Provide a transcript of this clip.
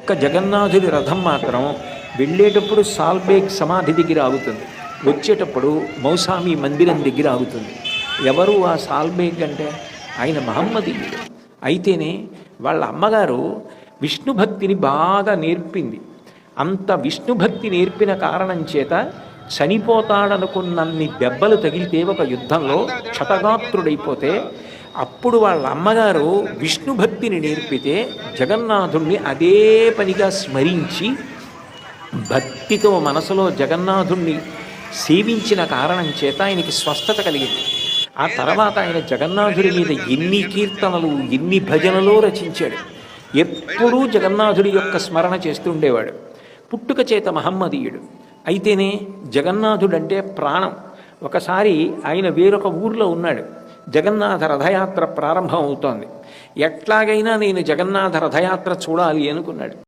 ఒక్క జగన్నాథుడి రథం మాత్రం వెళ్ళేటప్పుడు సాల్బేగ్ సమాధి దగ్గర ఆగుతుంది, వచ్చేటప్పుడు మౌసామి మందిరం దగ్గర ఆగుతుంది. ఎవరు ఆ సాల్బేగ్ అంటే? ఆయన మహమ్మదీయుడు. అయితేనే వాళ్ళ అమ్మగారు విష్ణుభక్తిని బాగా నేర్పింది. అంత విష్ణుభక్తి నేర్పిన కారణం చేత చనిపోతాడనుకున్నన్ని దెబ్బలు తగిలితే ఒక యుద్ధంలో క్షతగాత్రుడైపోతే అప్పుడు వాళ్ళ అమ్మగారు విష్ణుభక్తిని నేర్పితే జగన్నాథుణ్ణి అదే పనిగా స్మరించి భక్తితో మనసులో జగన్నాథుణ్ణి సేవించిన కారణం చేత ఆయనకి స్వస్థత కలిగింది. ఆ తర్వాత ఆయన జగన్నాథుడి మీద ఎన్ని కీర్తనలు ఎన్ని భజనలు రచించాడు. ఎప్పుడూ జగన్నాథుడి యొక్క స్మరణ చేస్తుండేవాడు. పుట్టుక చేత మహమ్మదీయుడు. అయితేనే జగన్నాథుడంటే ప్రాణం. ఒకసారి ఆయన వేరొక ఊర్లో ఉన్నాడు. జగన్నాథ రథయాత్ర ప్రారంభం అవుతోంది. ఎట్లాగైనా నేను జగన్నాథ రథయాత్ర చూడాలి అనుకున్నాడు.